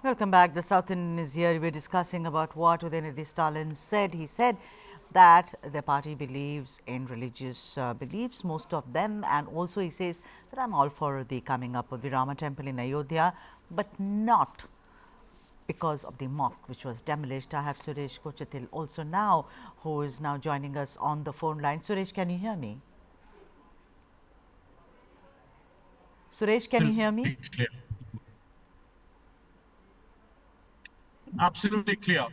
Welcome back. The South Indian is here. We are discussing about what Udhayanidhi Stalin said. He said that the party believes in religious beliefs, most of them, and also he says that I am all for the coming up of the Rama temple in Ayodhya, but not because of the mosque which was demolished. I have Suresh Kochatil also now, who is now joining us on the phone line. Suresh, can you hear me? Suresh, can you hear me? Clear. Absolutely clear.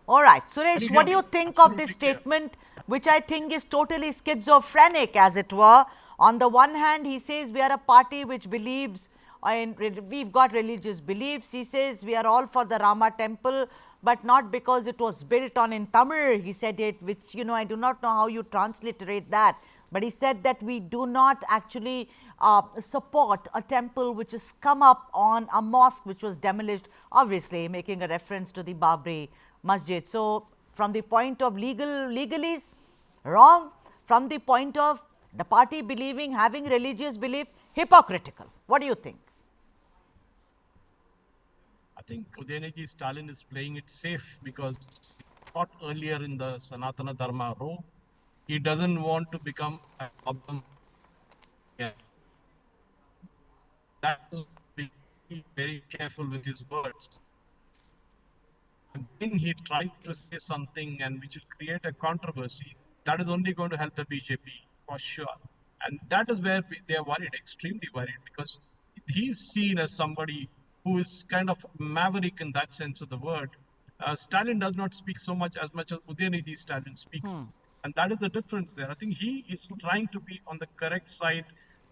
All right. Suresh, what do you think of this Absolutely clear. statement, which I think is totally schizophrenic, as it were? On the one hand, he says we are a party which believes in, we've got religious beliefs. He says we are all for the Rama temple, but not because it was built on in Tamil. He said it, which, I do not know how you transliterate that. But he said that we do not actually support a temple which has come up on a mosque which was demolished, obviously making a reference to the Babri Masjid. So, from the point of legalese, wrong. From the point of the party believing, having religious belief, hypocritical. What do you think? I think Udhayanidhi Stalin is playing it safe because he thought earlier in the Sanatana Dharma row, he doesn't want to become a problem. Yeah. That is be very careful with his words. And when he tried to say something and which will create a controversy, that is only going to help the BJP for sure. And that is where they are worried, extremely worried, because he's seen as somebody who is kind of maverick in that sense of the word. Stalin does not speak so much as Udhayanidhi Stalin speaks. And that is the difference there. I think he is trying to be on the correct side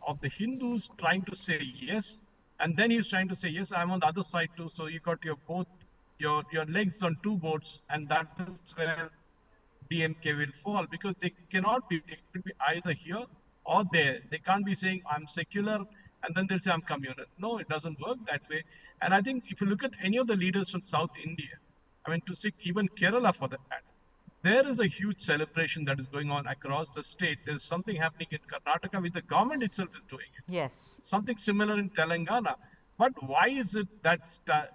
of the Hindus, trying to say yes. And then he's trying to say, yes, I'm on the other side too. So you got your both your legs on two boats, and that is where DMK will fall, because they cannot be, they could be either here or there. They can't be saying I'm secular and then they'll say I'm communal. No, it doesn't work that way. And I think if you look at any of the leaders from South India, I mean, to see even Kerala for that matter, there is a huge celebration that is going on across the state. There's something happening in Karnataka which the government itself is doing it. Yes. Something similar in Telangana. But why is it that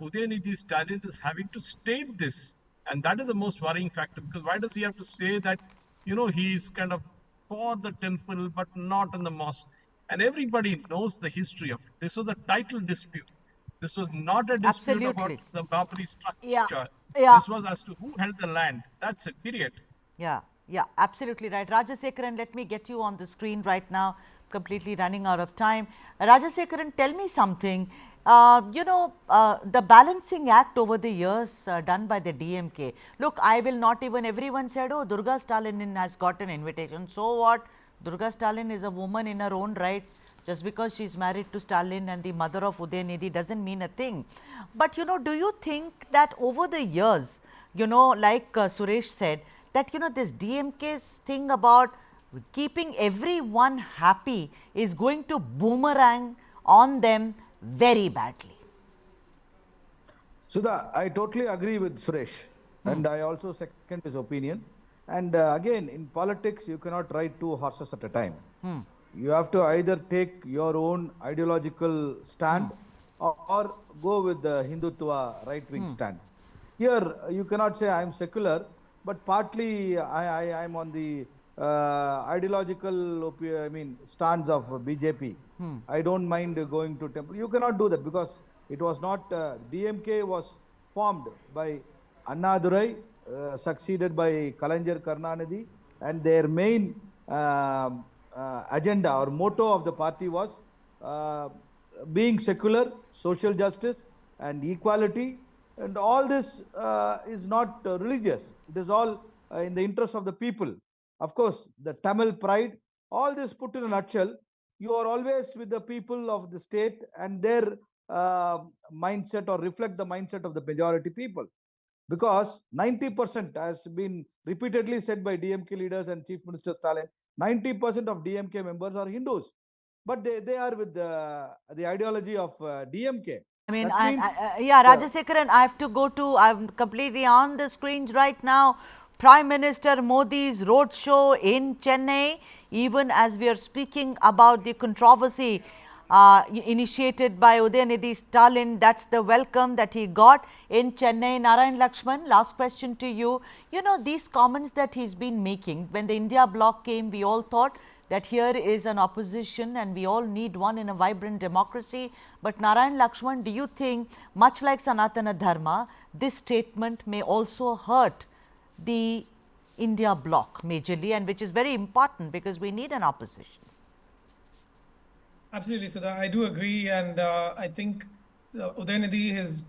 Udhayanidhi Stalin is having to state this? And that is the most worrying factor, because why does he have to say that, he's kind of for the temple but not in the mosque? And everybody knows the history of it. This was a title dispute. This was not a dispute about the Babri structure. Yeah. This was as to who held the land. That's it, period. Yeah, absolutely right. Rajashekaran, let me get you on the screen right now, completely running out of time. Rajashekaran, tell me something. The balancing act over the years done by the DMK. Look, I will not even, everyone said, oh, Durga Stalin has got an invitation. So what? Durga Stalin is a woman in her own right. Just because she is married to Stalin and the mother of Udhayanidhi doesn't mean a thing. But, do you think that over the years, like Suresh said, that, this DMK's thing about keeping everyone happy is going to boomerang on them very badly? Sudha, I totally agree with Suresh, and I also second his opinion. And again, in politics, you cannot ride two horses at a time. You have to either take your own ideological stand or go with the Hindutva right-wing stand. Here, you cannot say I am secular, but partly I am on the ideological stance of BJP. I don't mind going to temple. You cannot do that, because it was not, DMK was formed by Annadurai, succeeded by Kalanjar Karnanidhi, and their main agenda or motto of the party was being secular, social justice and equality, and all this is not religious. It is all in the interest of the people. Of course, the Tamil pride, all this put in a nutshell, you are always with the people of the state and their mindset, or reflect the mindset of the majority people. Because 90% has been repeatedly said by DMK leaders and Chief Minister Stalin, 90% of DMK members are Hindus, but they are with the ideology of DMK. I mean, Rajashekaran, I have to go to, I'm completely on the screens right now, Prime Minister Modi's roadshow in Chennai, even as we are speaking about the controversy initiated by Udhayanidhi Stalin. That's the welcome that he got in Chennai. Narayan Lakshman, last question to you. You know, these comments that he's been making, when the India bloc came, we all thought that here is an opposition and we all need one in a vibrant democracy. But Narayan Lakshman, do you think, much like Sanatana Dharma, this statement may also hurt the India bloc majorly, and which is very important because we need an opposition? Absolutely, Sudha. I do agree. And I think Udhayanidhi is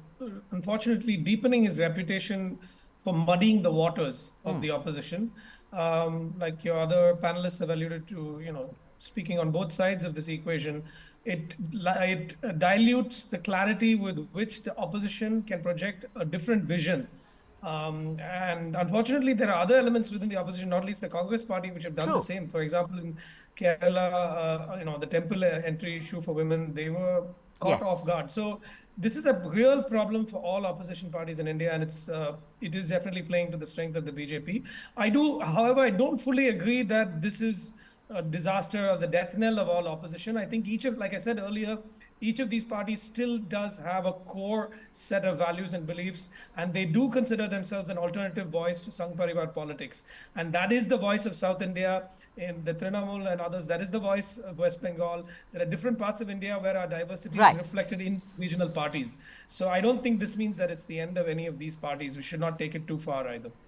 unfortunately deepening his reputation for muddying the waters of the opposition. Like your other panelists have alluded to, speaking on both sides of this equation, it dilutes the clarity with which the opposition can project a different vision. And unfortunately, there are other elements within the opposition, not least the Congress party, which have done the same. For example, in Kerala, the temple entry issue for women, they were caught off guard. So this is a real problem for all opposition parties in India, and it is definitely playing to the strength of the BJP. However, I don't fully agree that this is a disaster or the death knell of all opposition. I think like I said earlier, each of these parties still does have a core set of values and beliefs, and they do consider themselves an alternative voice to Sangh Parivar politics. And that is the voice of South India in the Trinamool and others. That is the voice of West Bengal. There are different parts of India where our diversity is reflected in regional parties. So I don't think this means that it's the end of any of these parties. We should not take it too far either.